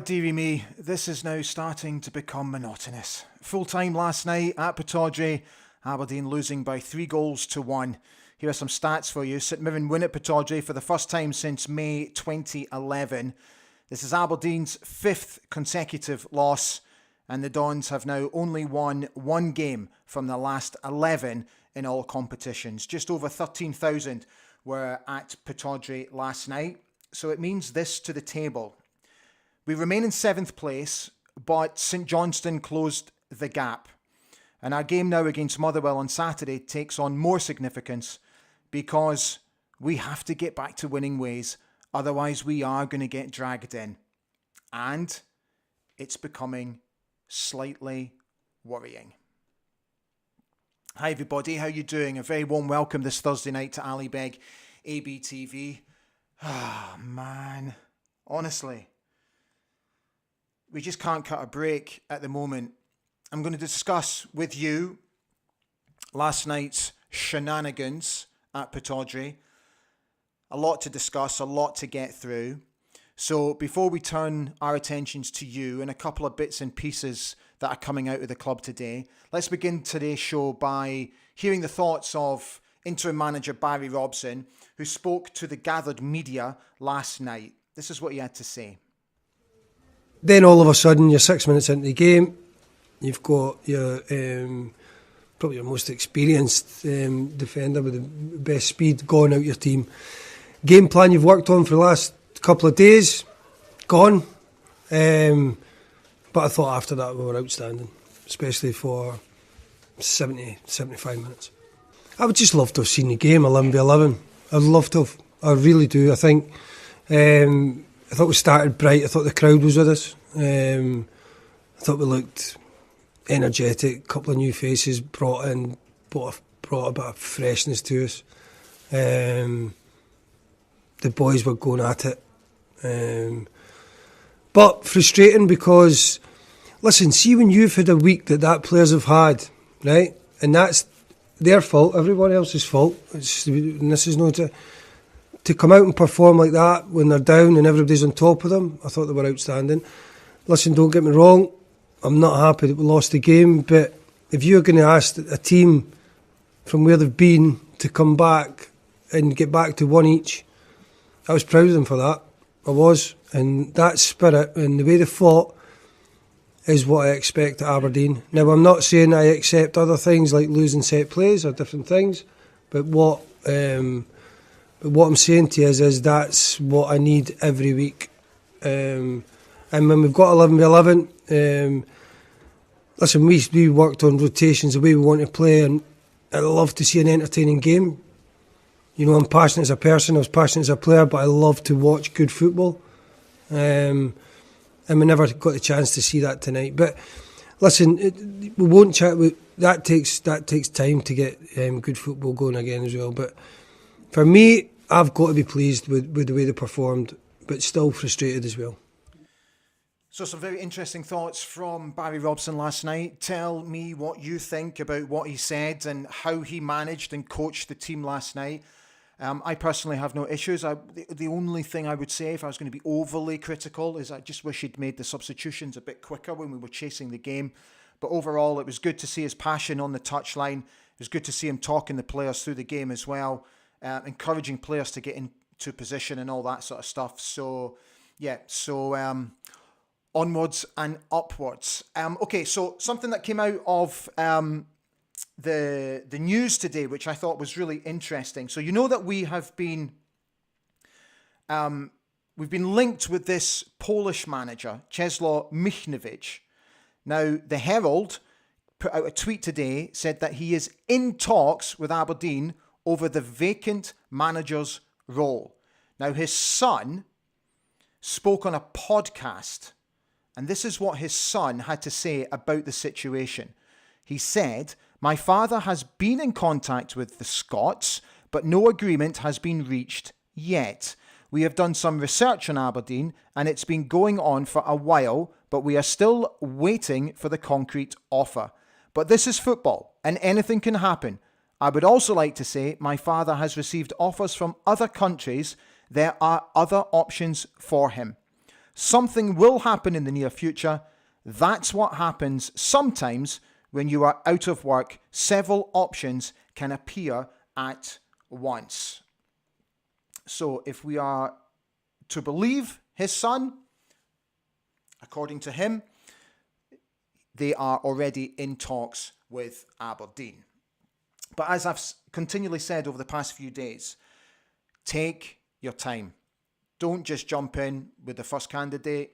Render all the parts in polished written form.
dearie me, this is now starting to become monotonous. Full time last night at Pittodrie, Aberdeen losing by 3-1. Here are some stats for you. St Mirren win at Pittodrie for the first time since May 2011. This is Aberdeen's 5th consecutive loss, and the Dons have now only won one game from the last 11 in all competitions. Just over 13,000 were at Pittodrie last night, so it means this to the table. We remain in 7th place, but St Johnstone closed the gap. And our game now against Motherwell on Saturday takes on more significance because we have to get back to winning ways. Otherwise, we are going to get dragged in. And it's becoming slightly worrying. Hi everybody, how you doing? A very warm welcome this Thursday night to Ali Beg ABTV. Ah, man. Honestly, we just can't cut a break at the moment. I'm going to discuss with you last night's shenanigans at Pittodrie. A lot to discuss, a lot to get through. So before we turn our attentions to you and a couple of bits and pieces that are coming out of the club today, let's begin today's show by hearing the thoughts of interim manager Barry Robson, who spoke to the gathered media last night. This is what he had to say. Then all of a sudden, you're 6 minutes into the game, you've got your probably your most experienced defender with the best speed gone out your team. Game plan you've worked on for the last couple of days, gone. But I thought after that we were outstanding, especially for 70, 75 minutes. I would just love to have seen the game 11v11. I'd love to have. I really do. I think I thought we started bright. I thought the crowd was with us. I thought we looked energetic. A couple of new faces brought a bit of freshness to us. The boys were going at it. But frustrating because, listen, see when you've had a week that players have had, right? And that's their fault, everyone else's fault. And this is not to come out and perform like that when they're down and everybody's on top of them. I thought they were outstanding. Listen, don't get me wrong, I'm not happy that we lost the game, but if you're going to ask a team from where they've been to come back and get back to one each, I was proud of them for that. I was. And that spirit and the way they fought is what I expect at Aberdeen. Now, I'm not saying I accept other things like losing set plays or different things, but what I'm saying to you is that's what I need every week. And when we've got 11v11, listen, we worked on rotations the way we want to play, and I love to see an entertaining game. You know, I'm passionate as a person, I was passionate as a player, but I love to watch good football. And we never got the chance to see that tonight. But listen, we won't chat. That takes time to get good football going again as well. But for me, I've got to be pleased with the way they performed, but still frustrated as well. So some very interesting thoughts from Barry Robson last night. Tell me what you think about what he said and how he managed and coached the team last night. I personally have no issues. The only thing I would say, if I was going to be overly critical, is I just wish he'd made the substitutions a bit quicker when we were chasing the game. But overall, it was good to see his passion on the touchline. It was good to see him talking the players through the game as well, encouraging players to get into position and all that sort of stuff. So, yeah, onwards and upwards. Okay, so something that came out of the news today, which I thought was really interesting. So you know that we have been we've been linked with this Polish manager, Czesław Michniewicz. Now the Herald put out a tweet today, said that he is in talks with Aberdeen over the vacant manager's role. Now his son spoke on a podcast, and this is what his son had to say about the situation. He said, "My father has been in contact with the Scots, but no agreement has been reached yet. We have done some research on Aberdeen, and it's been going on for a while, but we are still waiting for the concrete offer. But this is football, and anything can happen. I would also like to say my father has received offers from other countries. There are other options for him." Something will happen in the near future. That's what happens sometimes when you are out of work. Several options can appear at once. So if we are to believe his son, according to him, they are already in talks with Aberdeen. But as I've continually said over the past few days, take your time. Don't just jump in with the first candidate.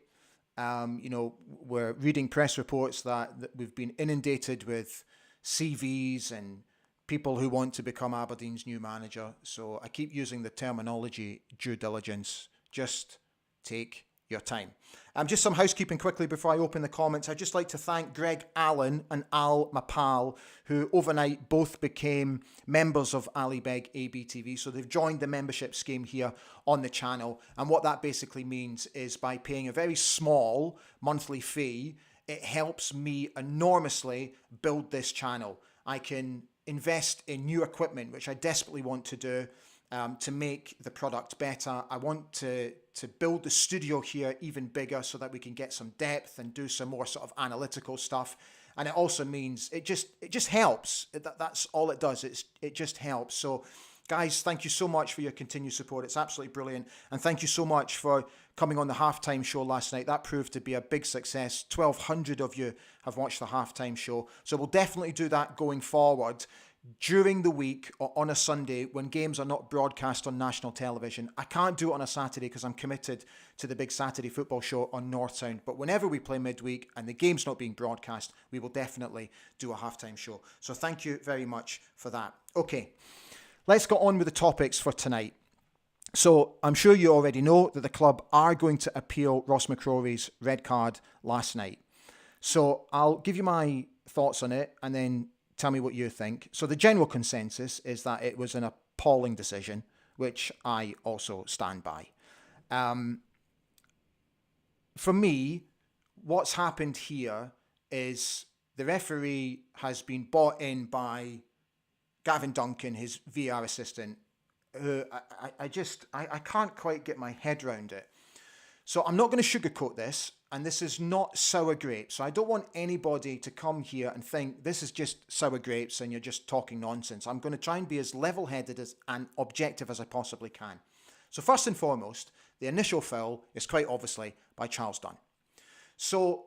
We're reading press reports that we've been inundated with CVs and people who want to become Aberdeen's new manager. So I keep using the terminology due diligence. Just take your time. Just some housekeeping quickly before I open the comments. I'd just like to thank Greg Allen and Al Mapal, who overnight both became members of Ali Beg ABTV. So they've joined the membership scheme here on the channel. And what that basically means is by paying a very small monthly fee, it helps me enormously build this channel. I can invest in new equipment, which I desperately want to do. To make the product better. I want to build the studio here even bigger so that we can get some depth and do some more sort of analytical stuff. And it also means it just helps. That's all it does. It just helps. So guys, thank you so much for your continued support. It's absolutely brilliant. And thank you so much for coming on the halftime show last night. That proved to be a big success. 1,200 of you have watched the halftime show. So we'll definitely do that going forward. During the week or on a Sunday when games are not broadcast on national television. I can't do it on a Saturday because I'm committed to the big Saturday football show on North Sound. But whenever we play midweek and the game's not being broadcast, we will definitely do a halftime show. So thank you very much for that. Okay, let's get on with the topics for tonight. So I'm sure you already know that the club are going to appeal Ross McCrory's red card last night. So I'll give you my thoughts on it and then tell me what you think. So the general consensus is that it was an appalling decision, which I also stand by. For me, what's happened here is the referee has been bought in by Gavin Duncan, his VR assistant, who I can't quite get my head around it. So I'm not going to sugarcoat this, and this is not sour grapes. So I don't want anybody to come here and think this is just sour grapes and you're just talking nonsense. I'm going to try and be as level-headed and objective as I possibly can. So first and foremost, the initial foul is quite obviously by Charles Dunn. So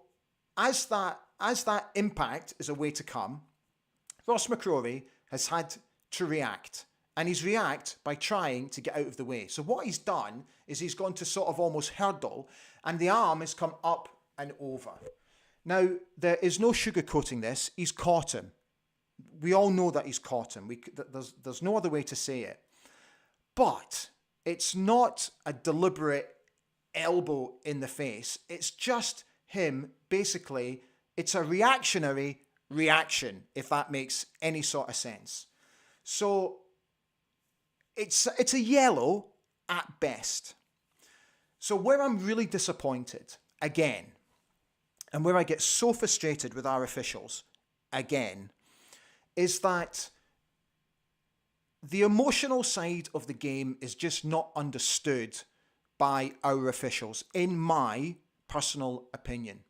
as that impact is a way to come, Ross McCrory has had to react. And he's react by trying to get out of the way. So what he's done is he's gone to sort of almost hurdle, and the arm has come up and over. Now, there is no sugarcoating this. He's caught him. We all know that he's caught him. There's no other way to say it. But it's not a deliberate elbow in the face. It's just him, basically, it's a reactionary reaction, if that makes any sort of sense. So it's a yellow at best. So where I'm really disappointed, again, and where I get so frustrated with our officials, again, is that the emotional side of the game is just not understood by our officials, in my personal opinion.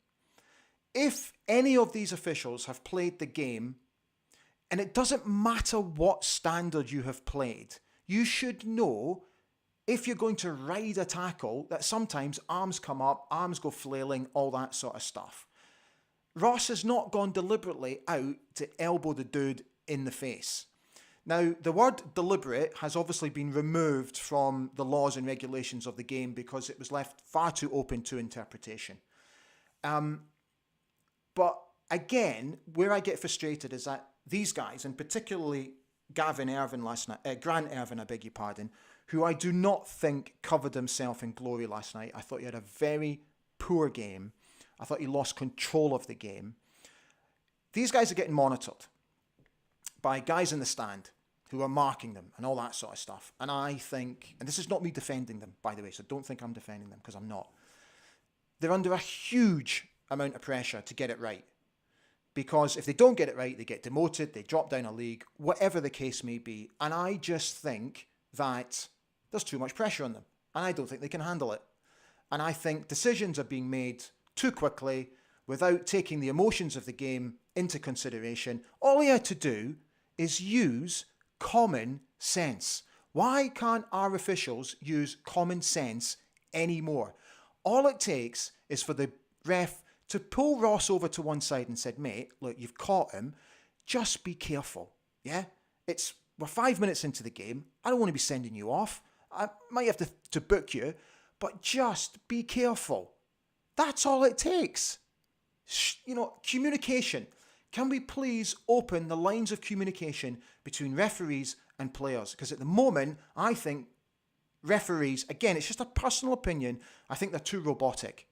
If any of these officials have played the game, and it doesn't matter what standard you have played, you should know if you're going to ride a tackle that sometimes arms come up, arms go flailing, all that sort of stuff. Ross has not gone deliberately out to elbow the dude in the face. Now, the word deliberate has obviously been removed from the laws and regulations of the game because it was left far too open to interpretation. But again, where I get frustrated is that these guys, and particularly Grant Irvin, I beg your pardon, who I do not think covered himself in glory last night. I thought he had a very poor game. I thought he lost control of the game. These guys are getting monitored by guys in the stand who are marking them and all that sort of stuff. And I think, and this is not me defending them, by the way, so don't think I'm defending them, because I'm not. They're under a huge amount of pressure to get it right. Because if they don't get it right, they get demoted, they drop down a league, whatever the case may be. And I just think that there's too much pressure on them. And I don't think they can handle it. And I think decisions are being made too quickly without taking the emotions of the game into consideration. All he had to do is use common sense. Why can't our officials use common sense anymore? All it takes is for the ref to pull Ross over to one side and said, mate, look, you've caught him. Just be careful. Yeah? We're 5 minutes into the game. I don't want to be sending you off. I might have to book you, but just be careful. That's all it takes. Communication. Can we please open the lines of communication between referees and players? Because at the moment, I think referees, again, it's just a personal opinion, I think they're too robotic.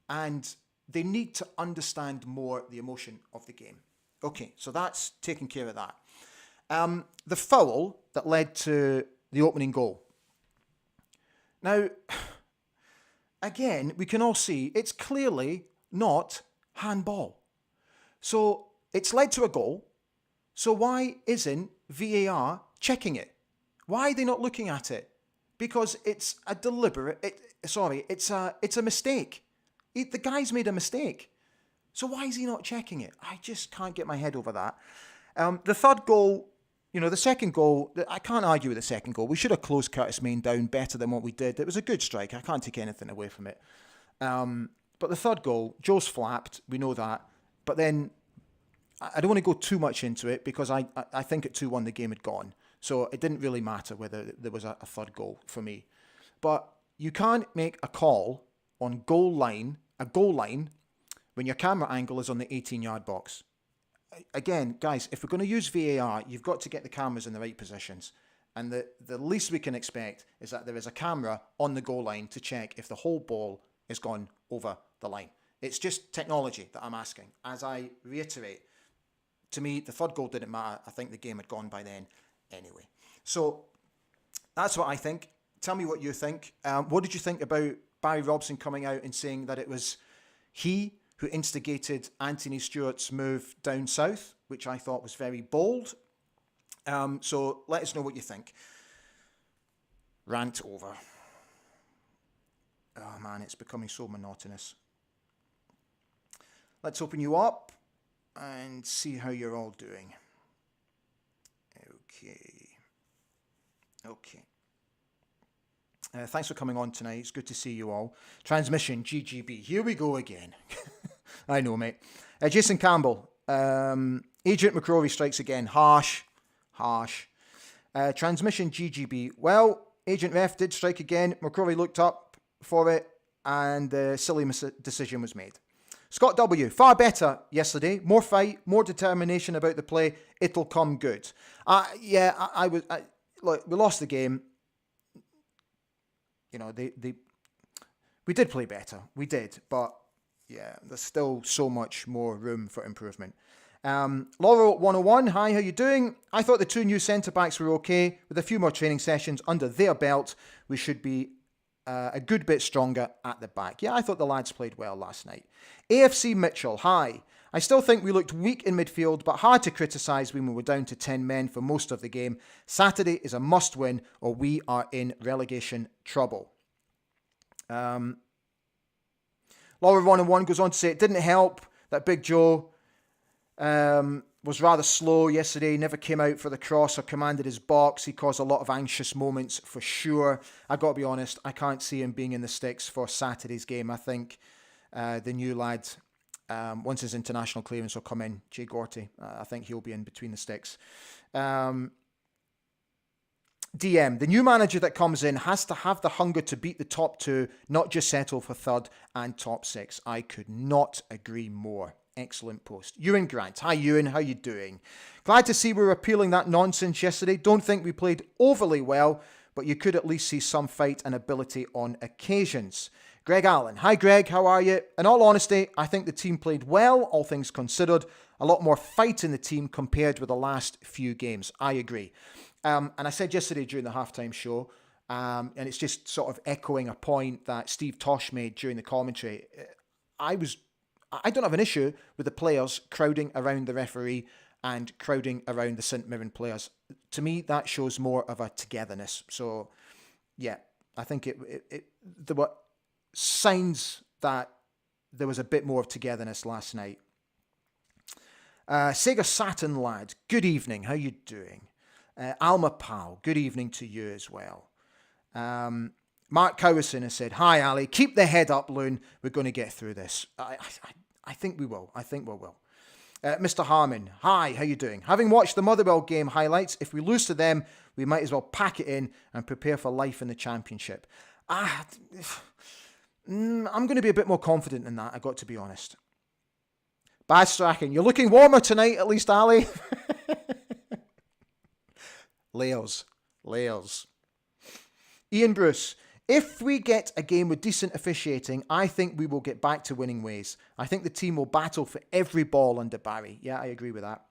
And they need to understand more the emotion of the game. Okay, so that's taking care of that. The foul that led to the opening goal. Now, again, we can all see it's clearly not handball. So it's led to a goal. So why isn't VAR checking it? Why are they not looking at it? Because it's a deliberate, it's a mistake. The guy's made a mistake. So why is he not checking it? I just can't get my head over that. The third goal, the second goal, I can't argue with the second goal. We should have closed Curtis Main down better than what we did. It was a good strike. I can't take anything away from it. But the third goal, Joe's flapped. We know that. But then I don't want to go too much into it because I think at 2-1 the game had gone. So it didn't really matter whether there was a third goal for me. But you can't make a call on a goal line, when your camera angle is on the 18-yard box. Again, guys, if we're going to use VAR, you've got to get the cameras in the right positions. And the least we can expect is that there is a camera on the goal line to check if the whole ball has gone over the line. It's just technology that I'm asking. As I reiterate, to me, the third goal didn't matter. I think the game had gone by then anyway. So that's what I think. Tell me what you think. What did you think about Barry Robson coming out and saying that it was he who instigated Anthony Stewart's move down south, which I thought was very bold. So let us know what you think. Rant over. Oh man, it's becoming so monotonous. Let's open you up and see how you're all doing. Okay. Thanks for coming on tonight. It's good to see you all. Transmission, GGB. Here we go again. I know, mate. Jason Campbell. Agent McCrory strikes again. Harsh. Transmission, GGB. Well, Agent Ref did strike again. McCrory looked up for it, and the silly decision was made. Scott W. Far better yesterday. More fight, more determination about the play. It'll come good. Look, we lost the game. We did play better. We did, but yeah, there's still so much more room for improvement. Laura 101, hi, how you doing? I thought the two new centre-backs were okay. With a few more training sessions under their belt, we should be a good bit stronger at the back. Yeah, I thought the lads played well last night. AFC Mitchell, hi. I still think we looked weak in midfield, but hard to criticise when we were down to 10 men for most of the game. Saturday is a must-win, or we are in relegation trouble. Laura 101 goes on to say it didn't help that Big Joe was rather slow yesterday, never came out for the cross or commanded his box. He caused a lot of anxious moments for sure. I've got to be honest, I can't see him being in the sticks for Saturday's game. I think the new lad, once his international clearance will come in, Jay Gorty, I think he'll be in between the sticks. DM, the new manager that comes in has to have the hunger to beat the top two, not just settle for third and top six. I could not agree more. Excellent post. Ewan Grant. Hi, Ewan. How you doing? Glad to see we're appealing that nonsense yesterday. Don't think we played overly well, but you could at least see some fight and ability on occasions. Greg Allen. Hi, Greg. How are you? In all honesty, I think the team played well, all things considered. A lot more fight in the team compared with the last few games. I agree. And I said yesterday during the halftime show, and it's just sort of echoing a point that Steve Tosh made during the commentary. I don't have an issue with the players crowding around the referee and crowding around the St Mirren players. To me, that shows more of a togetherness. So, yeah, I think there were signs that there was a bit more of togetherness last night. Sega Saturn lad, good evening. How you doing? Alma Pal, good evening to you as well. Mark Cowison has said, hi Ali, keep the head up, Loon. We're going to get through this. I think we will. I think we will. Mr. Harmon, hi, how you doing? Having watched the Motherwell game highlights, if we lose to them, we might as well pack it in and prepare for life in the Championship. I'm going to be a bit more confident than that, I've got to be honest. Bad Strachan, you're looking warmer tonight, at least, Ali. Layers. Ian Bruce, if we get a game with decent officiating, I think we will get back to winning ways. I think the team will battle for every ball under Barry. Yeah, I agree with that.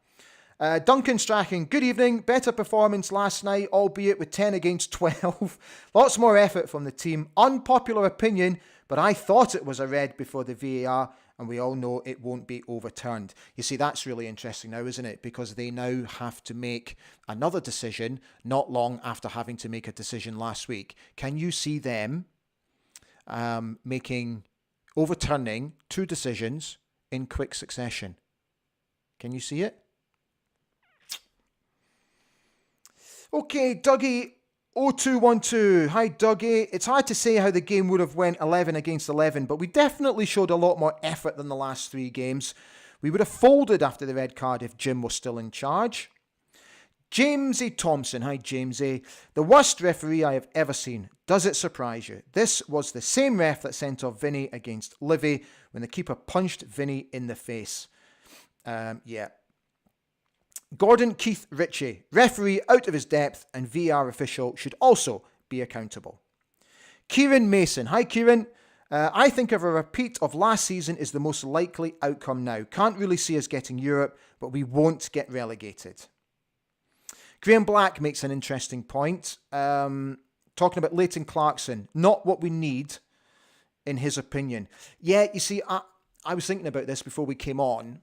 Duncan Strachan, good evening. Better performance last night, albeit with 10 against 12. Lots more effort from the team. Unpopular opinion, but I thought it was a red before the VAR, and we all know it won't be overturned. You see, that's really interesting now, isn't it? Because they now have to make another decision not long after having to make a decision last week. Can you see them overturning two decisions in quick succession? Can you see it? Okay, Dougie 0212. Hi, Dougie. It's hard to say how the game would have went 11 against 11, but we definitely showed a lot more effort than the last three games. We would have folded after the red card if Jim was still in charge. Jamesy Thompson. Hi, Jamesy. The worst referee I have ever seen. Does it surprise you? This was the same ref that sent off Vinny against Livy when the keeper punched Vinny in the face. Yeah. Gordon Keith Ritchie, referee out of his depth and VR official should also be accountable. Kieran Mason. Hi, Kieran. I think of a repeat of last season is the most likely outcome now. Can't really see us getting Europe, but we won't get relegated. Graham Black makes an interesting point. Talking about Leighton Clarkson. Not what we need, in his opinion. Yeah, you see, I was thinking about this before we came on.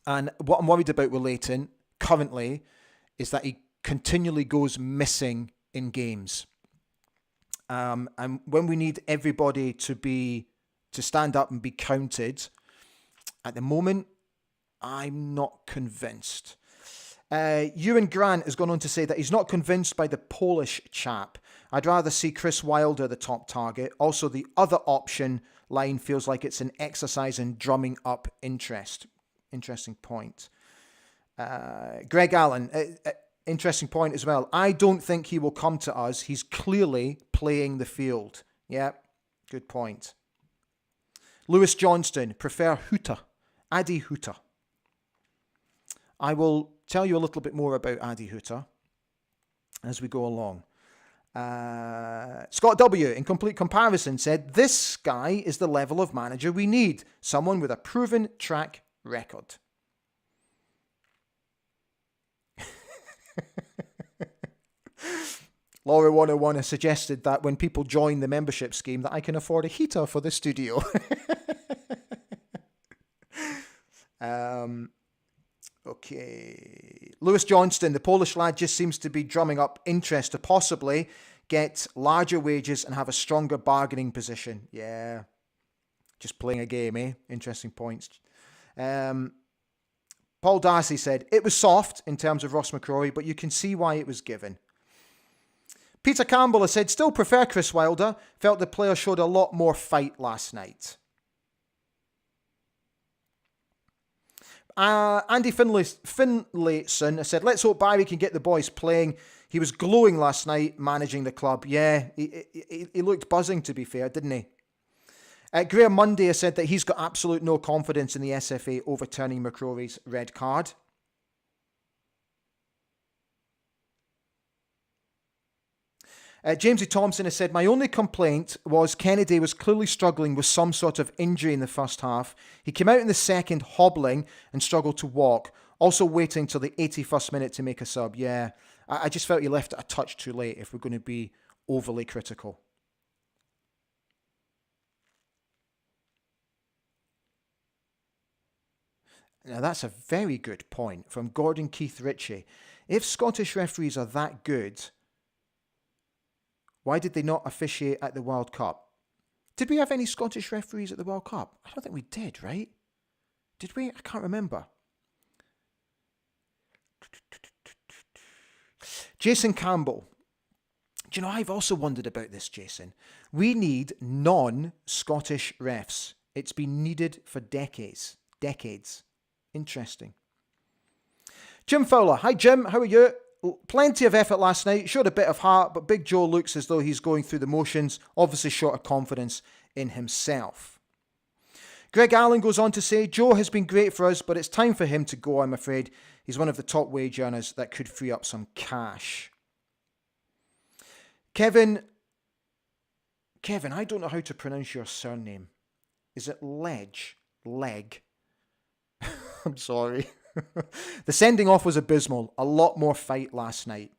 And what I'm worried about with Leighton currently is that he continually goes missing in games. And when we need everybody to stand up and be counted, at the moment, I'm not convinced. Ewan Grant has gone on to say that he's not convinced by the Polish chap. I'd rather see Chris Wilder the top target. Also, the other option line feels like it's an exercise in drumming up interest. Interesting point. Greg Allen, interesting point as well. I don't think he will come to us. He's clearly playing the field. Yeah, good point. Lewis Johnston, prefer Hooter. Adi Hooter. I will tell you a little bit more about Adi Hooter as we go along. Scott W, in complete comparison, said, this guy is the level of manager we need. Someone with a proven track record. Laura 101 has suggested that when people join the membership scheme that I can afford a heater for the studio. Okay. Lewis Johnston, the Polish lad, just seems to be drumming up interest to possibly get larger wages and have a stronger bargaining position. Yeah. Just playing a game, eh? Interesting points. Paul Darcy said, it was soft in terms of Ross McCrory, but you can see why it was given. Peter Campbell has said, still prefer Chris Wilder. Felt the player showed a lot more fight last night. Andy Finlayson has said, let's hope Barry can get the boys playing. He was glowing last night managing the club. Yeah, he looked buzzing, to be fair, didn't he? Graham Munday has said that he's got absolute no confidence in the SFA overturning McCrory's red card. Jamesy Thompson has said, my only complaint was Kennedy was clearly struggling with some sort of injury in the first half. He came out in the second hobbling and struggled to walk, also waiting till the 81st minute to make a sub. Yeah, I just felt he left it a touch too late if we're going to be overly critical. Now, that's a very good point from Gordon Keith Ritchie. If Scottish referees are that good, why did they not officiate at the World Cup? Did we have any Scottish referees at the World Cup? I don't think we did, right? Did we? I can't remember. Jason Campbell. Do you know, I've also wondered about this, Jason. We need non-Scottish refs. It's been needed for decades. Decades. Interesting. Jim Fowler. Hi, Jim. How are you? Plenty of effort last night. Showed a bit of heart, but Big Joe looks as though he's going through the motions. Obviously short of confidence in himself. Greg Allen goes on to say, Joe has been great for us, but it's time for him to go, I'm afraid. He's one of the top wage earners that could free up some cash. Kevin, I don't know how to pronounce your surname. Is it Leg? I'm sorry. The sending off was abysmal. A lot more fight last night.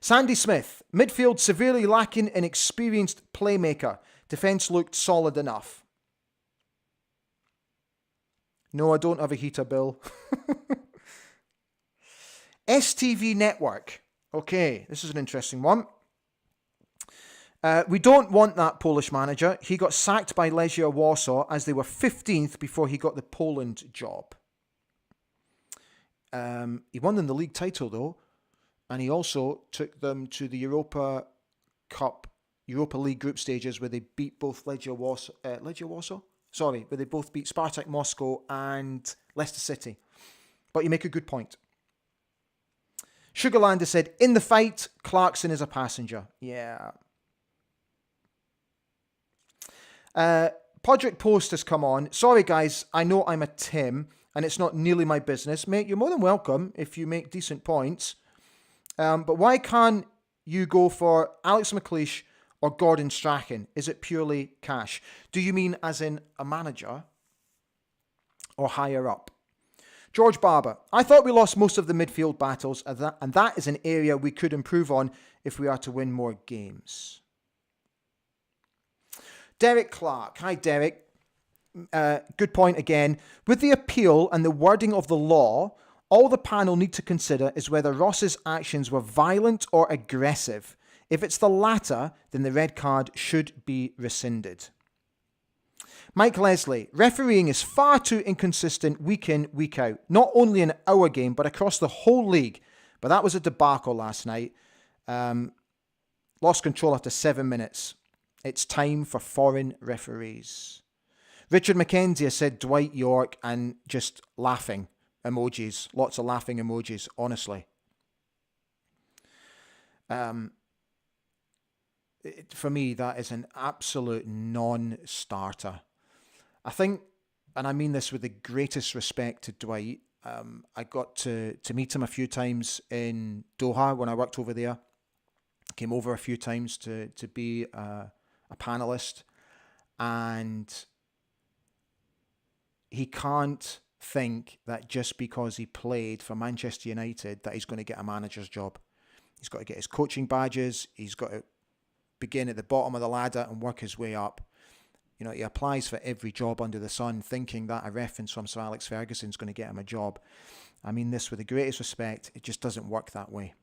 Sandy Smith, midfield severely lacking in experienced playmaker. Defence looked solid enough. No, I don't have a heater, Bill. STV Network. Okay, this is an interesting one. We don't want that Polish manager. He got sacked by Legia Warsaw as they were 15th before he got the Poland job. He won them the league title, though, and he also took them to the Europa League group stages where they beat both where they both beat Spartak Moscow and Leicester City. But you make a good point. Sugarlander said, in the fight, Clarkson is a passenger. Yeah. Podrick Post has come on. Sorry, guys, I know I'm a Tim, and it's not nearly my business. Mate, you're more than welcome if you make decent points. But why can't you go for Alex McLeish or Gordon Strachan? Is it purely cash? Do you mean as in a manager or higher up? George Barber, I thought we lost most of the midfield battles, and that is an area we could improve on if we are to win more games. Derek Clark. Hi, Derek. Good point again. With the appeal and the wording of the law, all the panel need to consider is whether Ross's actions were violent or aggressive. If it's the latter, then the red card should be rescinded. Mike Leslie, refereeing is far too inconsistent week in, week out. Not only in our game, but across the whole league. But that was a debacle last night. Lost control after 7 minutes. It's time for foreign referees. Richard McKenzie has said Dwight York and just laughing emojis. Lots of laughing emojis, honestly. For me, that is an absolute non-starter. I think, and I mean this with the greatest respect to Dwight, I got to meet him a few times in Doha when I worked over there. Came over a few times to be a panelist, and he can't think that just because he played for Manchester United that he's going to get a manager's job. He's got to get his coaching badges. He's got to begin at the bottom of the ladder and work his way up. You know, he applies for every job under the sun, thinking that a reference from Sir Alex Ferguson is going to get him a job. I mean this with the greatest respect. It just doesn't work that way.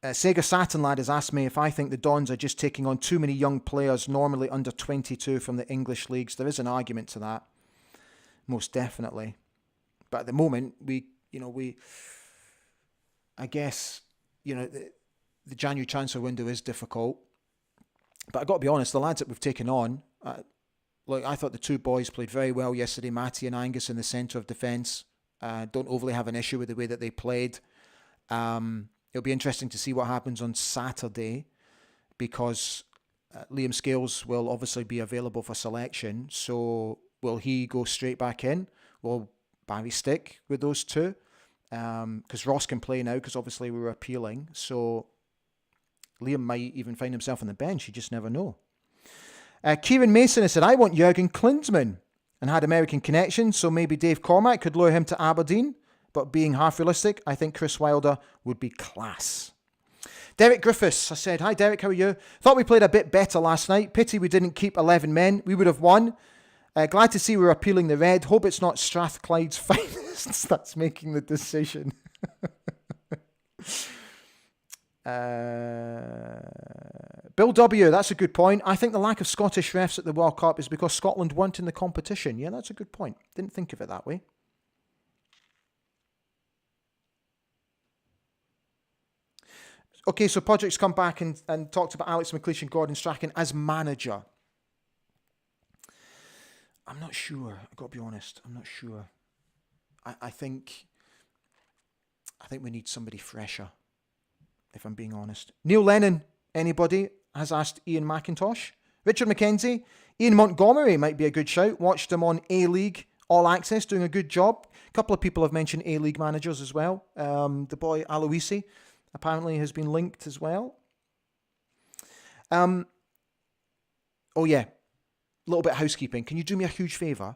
Sega Saturn Lad has asked me if I think the Dons are just taking on too many young players, normally under 22 from the English leagues. There is an argument to that, most definitely. But at the moment, I guess, the January transfer window is difficult. But I've got to be honest, the lads that we've taken on, I thought the two boys played very well yesterday, Matty and Angus in the centre of defence. Don't overly have an issue with the way that they played. It'll be interesting to see what happens on Saturday, because Liam Scales will obviously be available for selection. So will he go straight back in? Will Barry stick with those two? Because Ross can play now, because obviously we were appealing. So Liam might even find himself on the bench. You just never know. Kieran Mason has said, I want Jurgen Klinsmann, and had American connections, so maybe Dave Cormack could lure him to Aberdeen. But being half realistic, I think Chris Wilder would be class. Derek Griffiths, I said, hi Derek, how are you? Thought we played a bit better last night. Pity we didn't keep 11 men. We would have won. Glad to see we're appealing the red. Hope it's not Strathclyde's finest that's making the decision. Bill W, that's a good point. I think the lack of Scottish refs at the World Cup is because Scotland weren't in the competition. Yeah, that's a good point. Didn't think of it that way. Okay, so Podrick's come back and talked about Alex McLeish and Gordon Strachan as manager. I'm not sure. I've got to be honest. I'm not sure. I think we need somebody fresher, if I'm being honest. Neil Lennon, anybody, has asked Ian McIntosh. Richard McKenzie, Ian Montgomery might be a good shout. Watched him on A-League All Access, doing a good job. A couple of people have mentioned A-League managers as well. The boy Aloisi apparently has been linked as well. Oh yeah, a little bit of housekeeping. Can you do me a huge favour?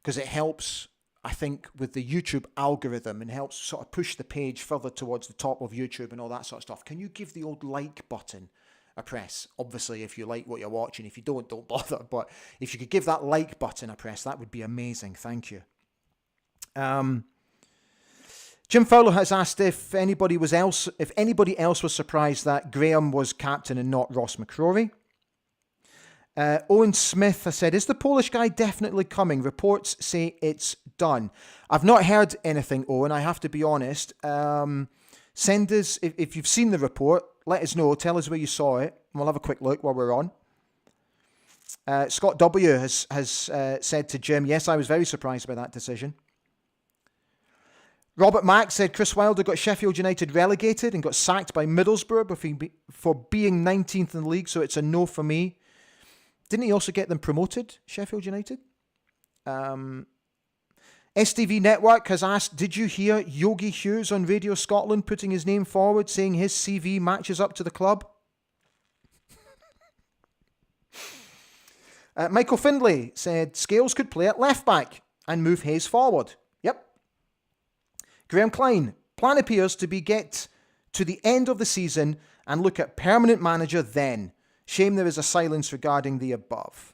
Because it helps, I think, with the YouTube algorithm and helps sort of push the page further towards the top of YouTube and all that sort of stuff. Can you give the old like button a press? Obviously, if you like what you're watching. If you don't bother. But if you could give that like button a press, that would be amazing. Thank you. Jim Fowler has asked if anybody else was surprised that Graham was captain and not Ross McCrory. Owen Smith has said, is the Polish guy definitely coming? Reports say it's done. I've not heard anything, Owen. I have to be honest. Send us, if you've seen the report, let us know. Tell us where you saw it. And we'll have a quick look while we're on. Scott W. has said to Jim, yes, I was very surprised by that decision. Robert Mack said Chris Wilder got Sheffield United relegated and got sacked by Middlesbrough for being 19th in the league, so it's a no for me. Didn't he also get them promoted, Sheffield United? STV Network has asked, did you hear Yogi Hughes on Radio Scotland putting his name forward, saying his CV matches up to the club? Michael Findlay said Scales could play at left back and move Hayes forward. Yep. Graham Klein, plan appears to be get to the end of the season and look at permanent manager then. Shame there is a silence regarding the above.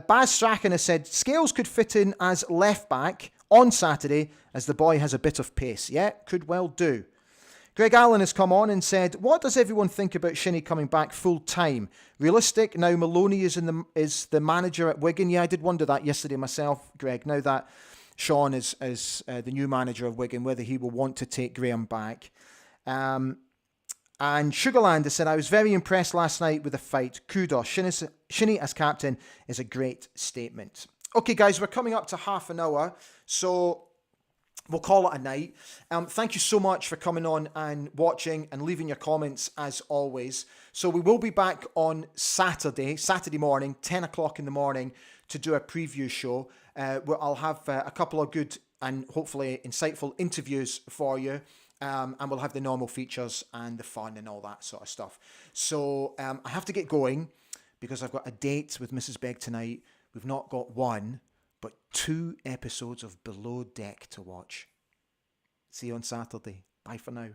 Baz Strachan has said Scales could fit in as left back on Saturday as the boy has a bit of pace. Yeah, could well do. Greg Allen has come on and said, what does everyone think about Shinnie coming back full time? Realistic? Now Maloney is the manager at Wigan. Yeah, I did wonder that yesterday myself, Greg. Now that Sean is the new manager of Wigan, whether he will want to take Graham back. And Sugarland has said, I was very impressed last night with the fight. Kudos. Shinnie as captain is a great statement. Okay, guys, we're coming up to half an hour, so we'll call it a night. Thank you so much for coming on and watching and leaving your comments as always. So we will be back on Saturday morning, 10 o'clock in the morning, to do a preview show. Where I'll have a couple of good and hopefully insightful interviews for you. And we'll have the normal features and the fun and all that sort of stuff. So I have to get going because I've got a date with Mrs. Begg tonight. We've not got one, but 2 episodes of Below Deck to watch. See you on Saturday. Bye for now.